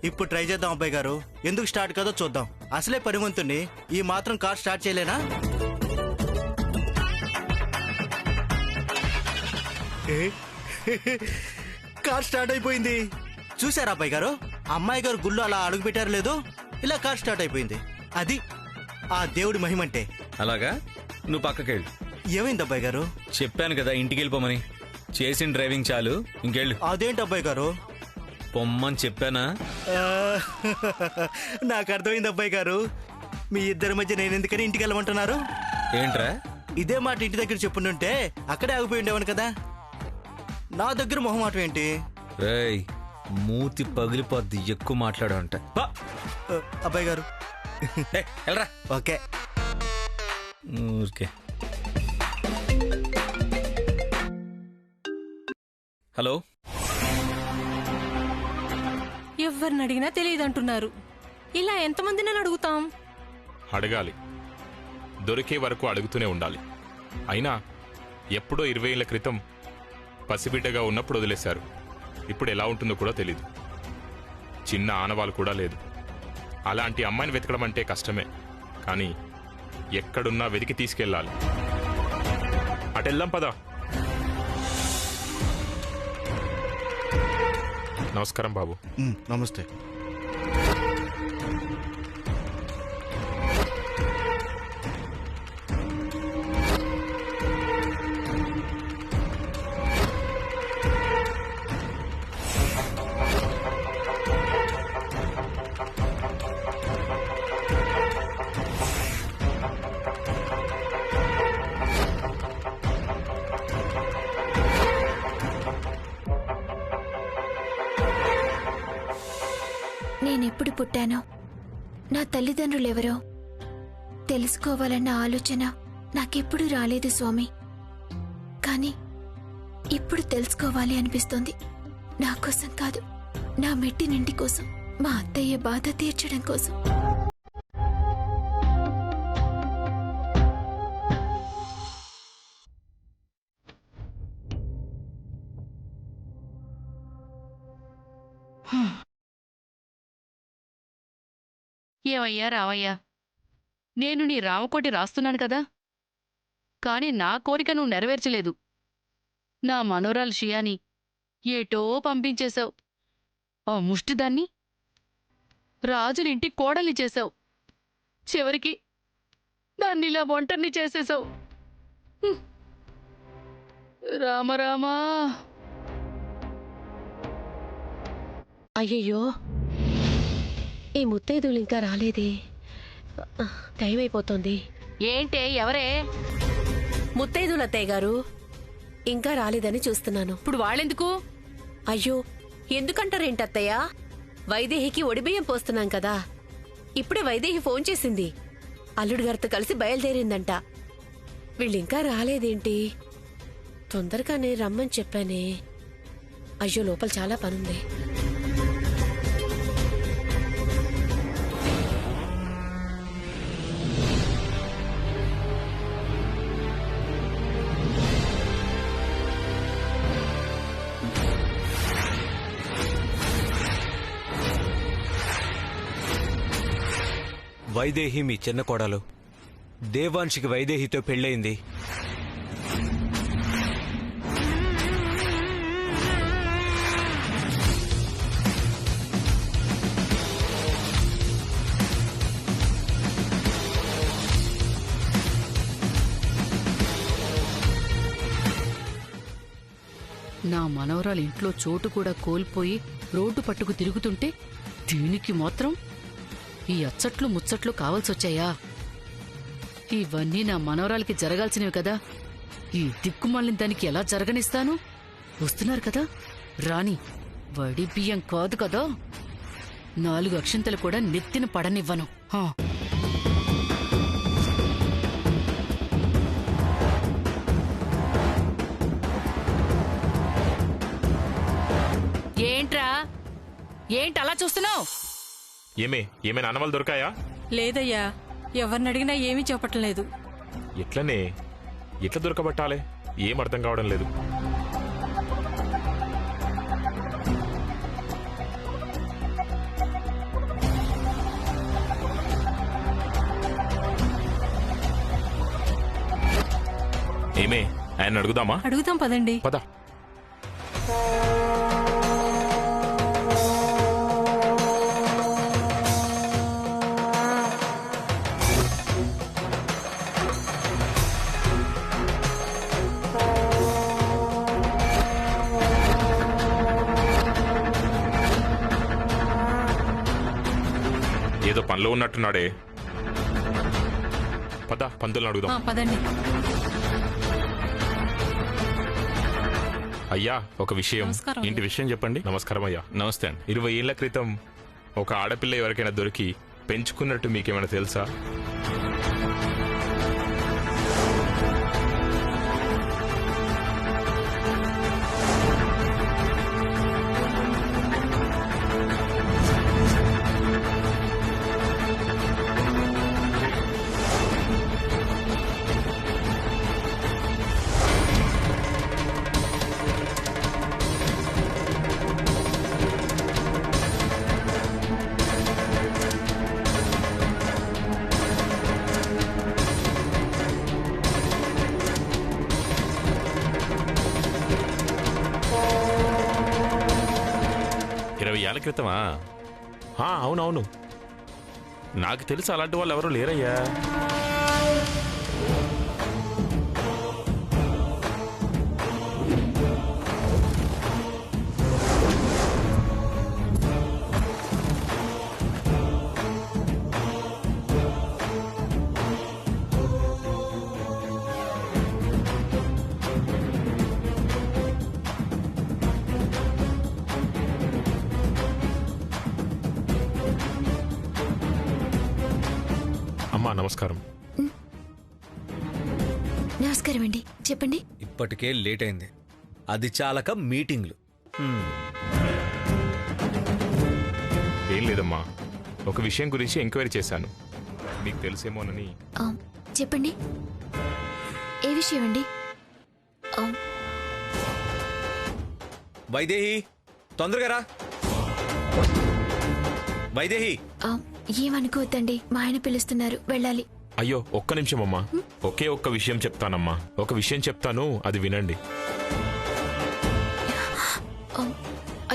ఇప్పుడు ట్రై చేద్దాం అబ్బాయి గారు. ఎందుకు స్టార్ట్ కాదో చూద్దాం. అసలే పనివంతుని ఈ మాత్రం కార్ స్టార్ట్ చేయలేనా? కార్ స్టార్ట్ అయిపోయింది. చూసారా అబ్బాయి గారు? అమ్మాయి గారు గుళ్ళు అలా అడుగు పెట్టారు లేదు, ఇలా కార్ స్టార్ట్ అయిపోయింది. అది ఆ దేవుడి మహిమంటే. అలాగా, నువ్వు పక్కకెళ్ళు. ఏమైంది అబ్బాయి గారు? చెప్పాను కదా ఇంటికి వెళ్ళిపోమని. చేసిన డ్రైవింగ్ చాలు, ఇంకెళ్ళు. అదేంటి అబ్బాయి గారు? పొమ్మని చెప్పానా? నాకు అర్థమైంది అబ్బాయి గారు. మీ ఇద్దరి మధ్య నేను ఎందుకని ఇంటికి వెళ్ళమంటున్నారు? ఏంట్రా? ఇదే మాట ఇంటి దగ్గర చెప్పుంటే అక్కడే ఆగిపోయి ఉండేవాను కదా. నా దగ్గర మొహమాటం ఏంటి? రేయ్, మూతి పగిలిపోద్ది ఎక్కువ మాట్లాడంట. అబ్బాయి గారు వెళ్ళరా. ఓకే. ఊరికే. హలో. ఎవరిని అడిగినా తెలియదంటున్నారు. ఇలా ఎంతమందిని అడుగుతాం? అడగాలి, దొరికే వరకు అడుగుతూనే ఉండాలి. అయినా ఎప్పుడో 20 ఏళ్ల క్రితం పసిబిడ్డగా ఉన్నప్పుడు వదిలేశారు. ఇప్పుడు ఎలా ఉంటుందో కూడా తెలీదు. చిన్న ఆనవాళ్ళు కూడా లేదు. అలాంటి అమ్మాయిని వెతకడం అంటే కష్టమే, కానీ ఎక్కడున్నా వెతికి తీసుకెళ్ళాలి. అటెళ్దాం పదా. నమస్కారం బాబు. నమస్తే. నేనెప్పుడు పుట్టానో, నా తల్లిదండ్రులెవరో తెలుసుకోవాలన్న ఆలోచన నాకెప్పుడు రాలేదు స్వామి. కానీ ఇప్పుడు తెలుసుకోవాలి అనిపిస్తోంది. నా కోసం కాదు, నా మెట్టినింటి కోసం, మా అత్తయ్య బాధ తీర్చడం కోసం. ఏమయ్యా రావయ్యా, నేను నీ రామకోటి రాస్తున్నాను కదా, కాని నా కోరిక నువ్వు నెరవేర్చలేదు. నా మనోరాలు షియాని ఏటో పంపించేశావు. ఆ ముష్టిదాన్ని రాజులింటి కోడల్ని చేశావు. చివరికి దాన్నిలా ఒంటరిని చేసేశావు. రామరామా. అయ్యయ్యో, ఈ ముత్తైదులు ఇంకా రాలేదే. టైం అయిపోతుంది. ఏంటే, ఎవరే? ముత్తైదులు అత్తయ్య గారు ఇంకా రాలేదని చూస్తున్నాను. ఇప్పుడు వాళ్ళెందుకు? అయ్యో, ఎందుకంటారేంటి అత్తయ్య? వైదేహికి ఒడిబియ్యం పోస్తున్నాం కదా. ఇప్పుడే వైదేహి ఫోన్ చేసింది. అల్లుడు గారితో కలిసి బయలుదేరిందంట. వీళ్ళింకా రాలేదేంటి? తొందరగానే రమ్మని చెప్పానే. అయ్యో, లోపల చాలా పనుంది. వైదేహి మీ చిన్న కోడలు. దేవాంశికి వైదేహితో పెళ్ళయింది. నా మనవరాలు ఇంట్లో చోటు కూడా కోల్పోయి రోడ్డు పట్టుకు తిరుగుతుంటే దీనికి మాత్రం ఈ అచ్చట్లు ముచ్చట్లు కావాల్సొచ్చాయా? ఇవన్నీ నా మనవరాలకి జరగాల్సినవి కదా. ఈ దిక్కుమాలిన దానికి ఎలా జరగనిస్తాను? వస్తున్నారు కదా, రాణి. వడి బియ్యం కాదు కదా, 4 అక్షింతలు కూడా నెత్తిన పడనివ్వను. ఏంట్రా, ఏంటలా చూస్తున్నావు? ఏమైనా ఆనవాళ్ళు దొరికాయా? లేదయ్యా, ఎవరిని అడిగినా ఏమీ చెప్పట్లేదు. ఎట్లా దొరకబట్టాలి? ఏం అర్థం కావడం లేదు. ఆయన అడుగుదామా? అడుగుతాం పదండి. పద. ఏదో పనిలో ఉన్నట్టున్నాడే. పద, పంతులను అడుగుదాం. పదండి. అయ్యా, ఒక విషయం. నమస్కారం. ఇంటి విషయం చెప్పండి. నమస్కారం అయ్యా. నమస్తే అండి. 20 ఏళ్ల క్రితం ఒక ఆడపిల్ల ఎవరికైనా దొరికి పెంచుకున్నట్టు మీకేమైనా తెలుసా? ఏళ్ల క్రితమా? అవునవును, నాకు తెలుసు. అలాంటి వాళ్ళు ఎవరు లేరయ్యా. అమ్మా నమస్కారం. నమస్కారం అండి, చెప్పండి. ఇప్పటికే లేట్ అయింది. అది చాలక మీటింగ్లు. ఏం లేదమ్మా, ఒక విషయం గురించి ఎంక్వైరీ చేశాను, మీకు తెలిసేమోనని. చెప్పండి, ఏ విషయం అండి? వైదేహి, తొందరగా రా. వైదేహి. ఏమనుకోవద్దండి, మా ఆయన పిలుస్తున్నారు, వెళ్ళాలి. అయ్యో, ఒక్క నిమిషం అమ్మా. ఒకే ఒక్క విషయం చెప్తానమ్మా. ఒక విషయం చెప్తాను, అది వినండి.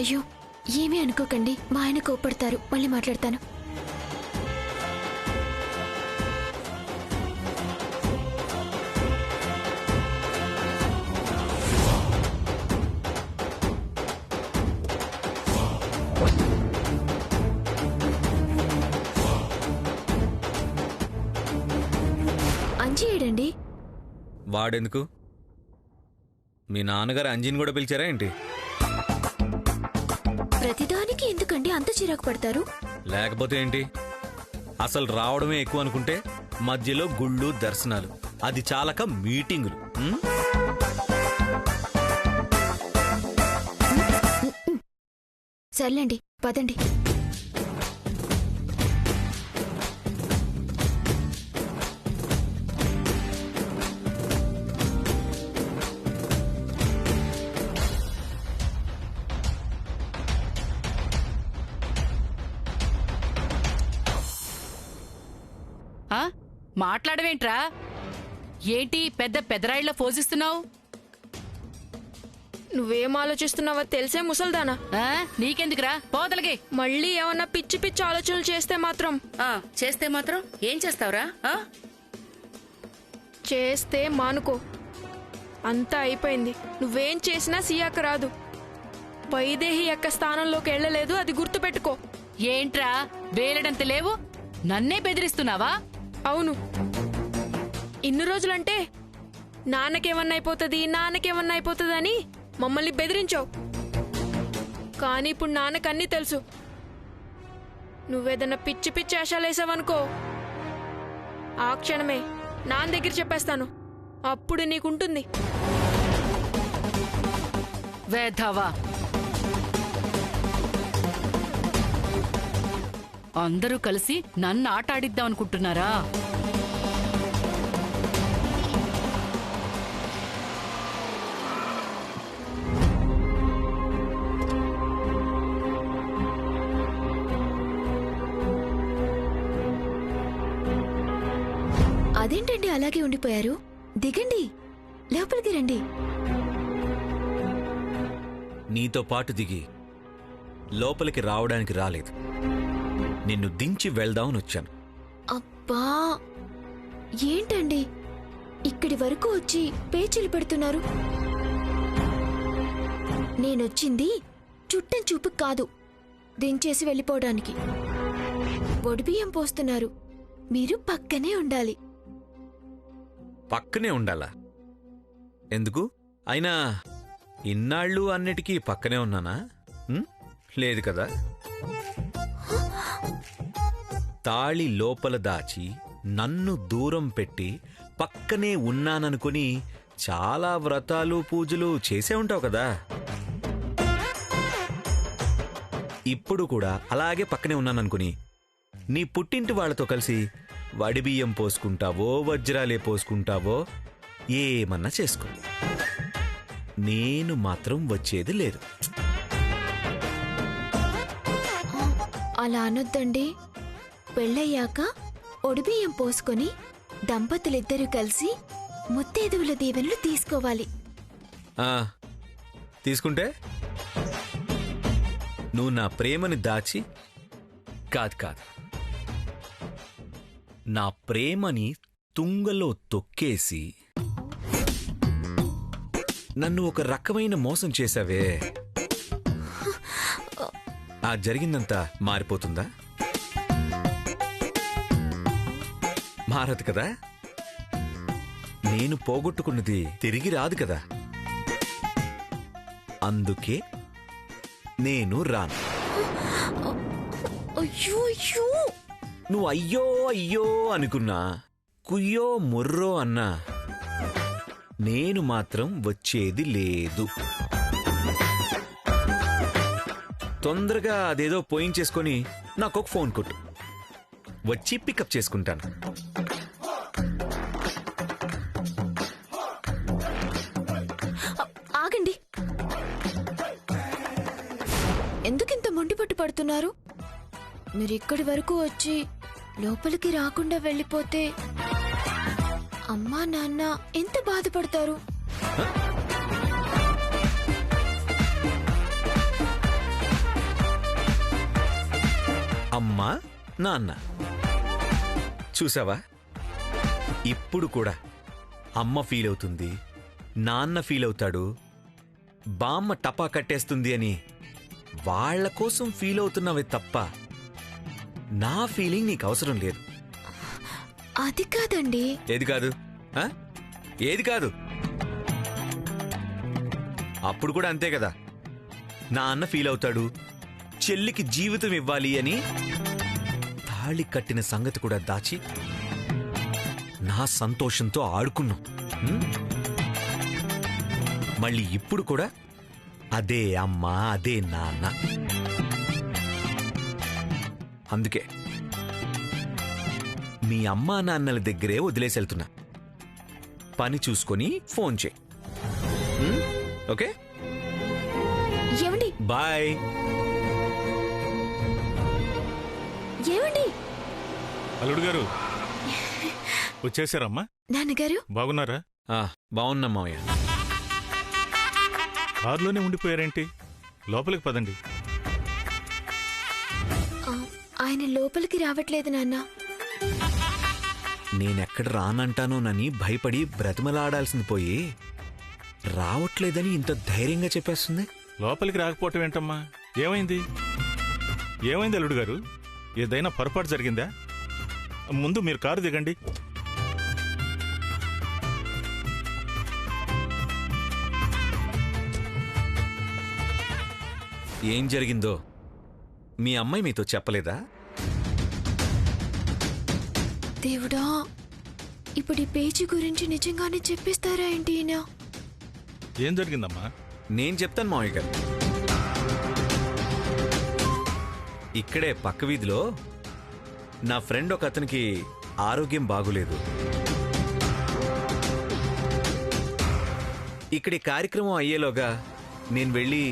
అయ్యో, ఏమీ అనుకోకండి, మా ఆయన కోప్పడతారు. మళ్ళీ మాట్లాడతాను. అంజీ ఏడండి? వాడెందుకు? మీ నాన్నగారు అంజీని కూడా పిలిచారా ఏంటి? ప్రతిదానికి ఎందుకండి అంత చిరాకు పడతారు? లేకపోతే ఏంటి, అసలు రావడమే ఎక్కువ అనుకుంటే మధ్యలో గుళ్ళు దర్శనాలు, అది చాలక మీటింగులు. సర్లేండి, పదండి. మాట్లాడవేంట్రా? ఏంటి పెద్ద పెదరాయిళ్ళ ఫోజిస్తున్నావు? నువ్వేం ఆలోచిస్తున్నావో తెలిసే ముసల్దానా. నీకెందుకురా, పోదలగే. మళ్ళీ ఏమన్నా పిచ్చి పిచ్చి ఆలోచనలు చేస్తే మాత్రం ఏం చేస్తావురా? చేస్తే మానుకో, అంతా అయిపోయింది. నువ్వేం చేసినా సియాక రాదు. వైదేహి యొక్క స్థానంలోకి వెళ్ళలేదు, అది గుర్తుపెట్టుకో. ఏంట్రా వేలడంత లేవు, నన్నే బెదిరిస్తున్నావా? అవును, ఇన్ని రోజులంటే నాన్నకేమన్నా అయిపోతుంది అని మమ్మల్ని బెదిరించావు. కానీ ఇప్పుడు నాన్నకన్నీ తెలుసు. నువ్వేదన్నా పిచ్చి పిచ్చి ఆశలేసావనుకో, ఆ క్షణమే నాన్న దగ్గర చెప్పేస్తాను. అప్పుడు నీకుంటుంది. వేధవా, అందరూ కలిసి నన్ను ఆట ఆడిద్దాం అనుకుంటున్నారా? అదేంటండి అలాగే ఉండిపోయారు? దిగండి, లోపలికి రండి. నీతో పాటు దిగి లోపలికి రావడానికి రాలేదు, నిన్ను దించి వెళ్దామని వచ్చాను. అబ్బా ఏంటండి ఇక్కడి వరకు వచ్చి పేచీలు పెడుతున్నారు? నేనొచ్చింది చుట్టం చూపు కాదు, దించేసి వెళ్ళిపోవడానికి. ఒడిబియ్యం పోస్తున్నారు, మీరు పక్కనే ఉండాలి. పక్కనే ఉండాలా? ఎందుకు? అయినా ఇన్నాళ్ళు అన్నిటికీ పక్కనే ఉన్నానా? లేదు కదా. తాళి లోపల దాచి నన్ను దూరం పెట్టి పక్కనే ఉన్నాననుకుని చాలా వ్రతాలు పూజలు చేసే ఉంటావు కదా. ఇప్పుడు కూడా అలాగే పక్కనే ఉన్నాననుకుని నీ పుట్టింటి వాళ్లతో కలిసి వడిబియ్యం పోసుకుంటావో వజ్రాలే పోసుకుంటావో ఏమన్నా చేసుకో, నేను మాత్రం వచ్చేది లేదు. అలా అనొద్దండి. పెళ్ళయ్యాక ఒడిబియ్యం పోసుకొని దంపతులిద్దరూ కలిసి ముత్తైదువుల దీవెనలు తీసుకోవాలి. తీసుకుంటే నువ్వు నా ప్రేమని దాచి కాదు నా ప్రేమని తుంగలో తొక్కేసి నన్ను ఒక రకమైన మోసం చేశావే. ఆ జరిగిందంతా మారిపోతుందా? మారదు కదా. నేను పోగొట్టుకున్నది తిరిగి రాదు కదా. అందుకే నేను రాను. అయ్యో అయ్యో, నువ్వు అయ్యో అయ్యో అనుకున్నా, కుయ్యో ముర్రో అన్నా నేను మాత్రం వచ్చేది లేదు. తొందరగా అదేదో పోయించేసుకొని నాకొక ఫోన్ కొట్టు, వచ్చి పికప్ చేసుకుంటాను. ఆగండి. ఎందుకింత మొండిపట్టు పడుతున్నారు? మీరిక్కడి వరకు వచ్చి లోపలికి రాకుండా వెళ్ళిపోతే అమ్మా నాన్న ఎంత బాధపడతారు? అమ్మా నాన్న చూసావా, ఇప్పుడు కూడా అమ్మ ఫీల్ అవుతుంది, నాన్న ఫీల్ అవుతాడు, బామ్మ టపా కట్టేస్తుంది అని వాళ్ల కోసం ఫీల్ అవుతున్నావే తప్ప నా ఫీలింగ్ నీకు అవసరం లేదు. అది కాదండి. ఏది కాదు? ఏది కాదు? అప్పుడు కూడా అంతే కదా, నా అన్న ఫీల్ అవుతాడు, చెల్లికి జీవితం ఇవ్వాలి అని తాళి కట్టిన సంగతి కూడా దాచి నా సంతోషంతో ఆడుకున్నాం. మళ్ళీ ఇప్పుడు కూడా అదే అమ్మ, అదే నాన్న. అందుకే మీ అమ్మా నాన్నల దగ్గరే వదిలేసి వెళ్తున్నా. పని చూసుకొని ఫోన్ చేయి. ఓకే, ఏమండి? బాయ్. ఏమండి? అల్లుడు గారు వచ్చేసారమ్మా. నాన్నగారు బాగున్నారా? బాగున్నా మావయ్య. కారులోనే ఉండిపోయారేంటి? లోపలికి పదండి. ఆయన లోపలికి రావట్లేదు నాన్న. నేనెక్కడ రానంటానోనని భయపడి బ్రతిమలాడాల్సింది పోయి రావట్లేదని ఇంత ధైర్యంగా చెప్పేస్తుంది. లోపలికి రాకపోవటం ఏంటమ్మా? ఏమైంది? ఏమైంది అల్లుడు గారు? ఏదైనా పొరపాటు జరిగిందా? ముందు మీరు కారు దిగండి. ఏం జరిగిందో మీ అమ్మాయి మీతో చెప్పలేదా? దేవుడా, ఇప్పుడు ఈ పేజీ గురించి నిజంగానే చెప్పేస్తారా ఏంటి ఈయన? ఏం జరిగిందమ్మా? నేను చెప్తాను మావయ్య గారు. ఇక్కడే పక్క వీధిలో నా ఫ్రెండ్ ఒక అతనికి ఆరోగ్యం బాగులేదు. ఇక్కడి కార్యక్రమం అయ్యేలోగా నేను వెళ్ళి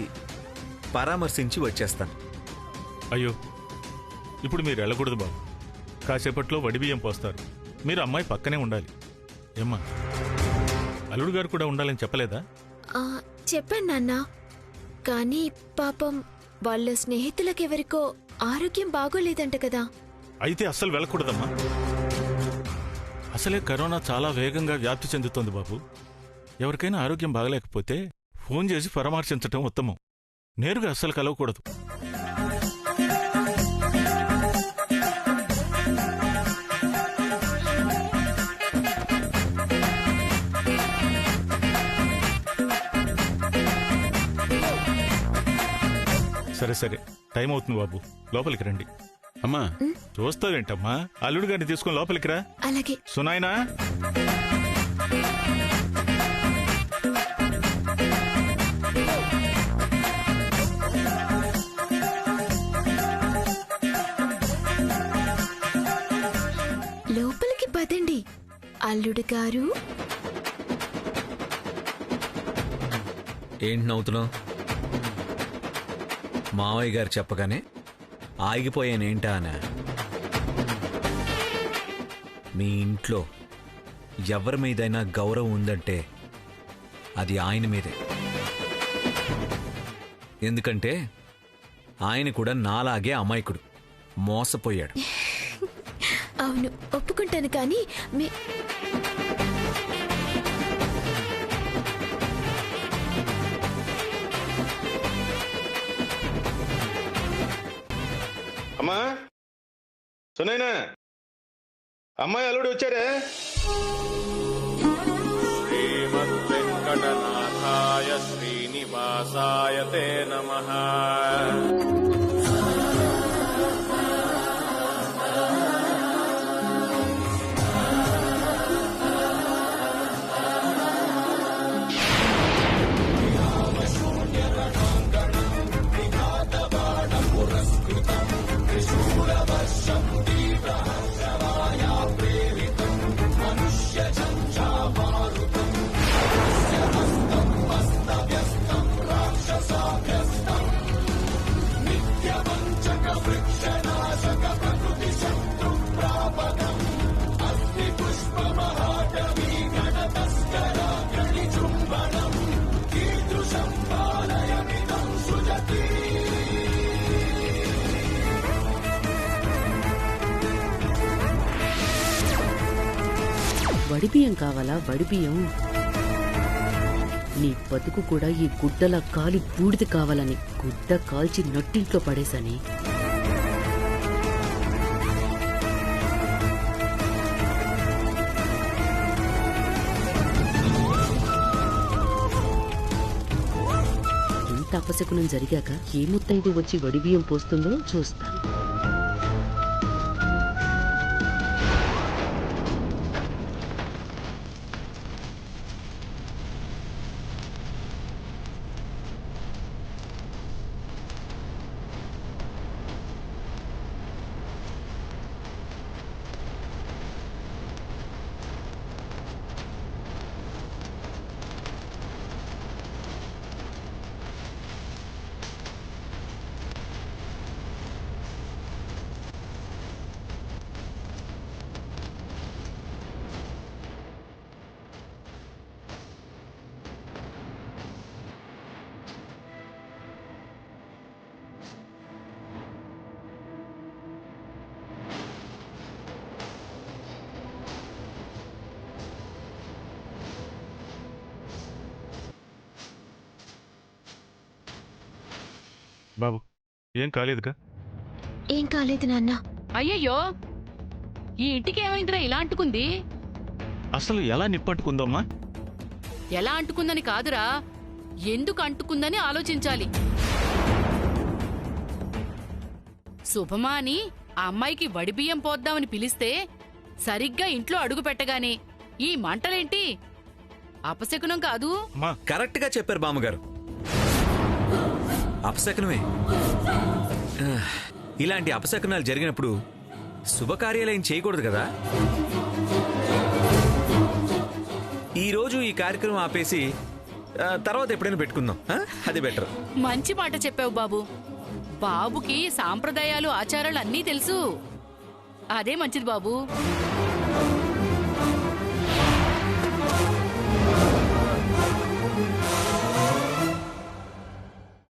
పరామర్శించి వచ్చేస్తాను. అయ్యో, ఇప్పుడు మీరు వెళ్ళకూడదు బాబు. కాసేపట్లో వడిబియ్యం పోస్తారు. మీరు అమ్మాయి పక్కనే ఉండాలి. ఏమ్మా, అల్లుడు గారు కూడా ఉండాలని చెప్పలేదా? చెప్పాను నాన్న, కానీ పాపం వాళ్ళ స్నేహితులకెవరికో ఆరోగ్యం బాగోలేదంట కదా. అయితే అస్సలు వెళ్ళకూడదమ్మా. అసలే కరోనా చాలా వేగంగా వ్యాప్తి చెందుతోంది బాబు. ఎవరికైనా ఆరోగ్యం బాగలేకపోతే ఫోన్ చేసి పరామర్శించటం ఉత్తమం. నేరుగా అస్సలు కలవకూడదు. సరే సరే, టైం అవుతుంది బాబు, లోపలికి రండి. అమ్మా చూస్తావేంటమ్మా, అల్లుడు గారిని తీసుకుని లోపలికి రా. అలాగే. సునాయనా, లోపలికి పదండి అల్లుడు గారు. ఏంటి నవ్వుతున్నావు? మావయ్య గారు చెప్పగానే ఆగిపోయానేంటా అనా? మీ ఇంట్లో ఎవరి మీదైనా గౌరవం ఉందంటే అది ఆయన మీదే. ఎందుకంటే ఆయన కూడా నాలాగే అమాయకుడు, మోసపోయాడు. అవును, ఒప్పుకుంటాను, కానీ అమ్మా సునైనా, అమ్మాయి అల్లుడు వచ్చారే. శ్రీమద్వేంకటనాథాయ శ్రీనివాసాయ తే నమః. వడిబియ్యం కావాలా? వడిబియ్యం. నీ బతుకు కూడా ఈ గుడ్డలా కాలి బూడిద కావాలని గుడ్డ కాల్చి నట్టింట్లో పడేసని. ఇంత అపశకునం జరిగాక ఏ ముత్తైదు వచ్చి వడిబియ్యం పోస్తుందో చూస్తాను. బాబు ఏం కాలేదుగా? ఏం కాలేదు నాన్న. అయ్యయ్యో, ఈ ఇంటికి ఏమైందిరా ఇలా అంటుకుంది? అసలు ఎలా నిప్పట్టుకుందమ్మా? ఎలా అంటుకుందని కాదురా, ఎందుకు అంటుకుందని ఆలోచించాలి. శుభమా అని ఆ అమ్మాయికి వడిబియ్యం పోద్దామని పిలిస్తే సరిగ్గా ఇంట్లో అడుగు పెట్టగానే ఈ మంటలేంటి? అపశకునం కాదు? కరెక్ట్ గా చెప్పారు బామ్మగారు, అపశకునమే. ఇలాంటి అపశకునాలు జరిగినప్పుడు శుభకార్యాలయం చేయకూడదు కదా. ఈరోజు ఈ కార్యక్రమం ఆపేసి తర్వాత ఎప్పుడైనా పెట్టుకుందాం, అది బెటర్. మంచి మాట చెప్పావు బాబు. బాబుకి సాంప్రదాయాలు ఆచారాలు అన్నీ తెలుసు. అదే మంచిది బాబు.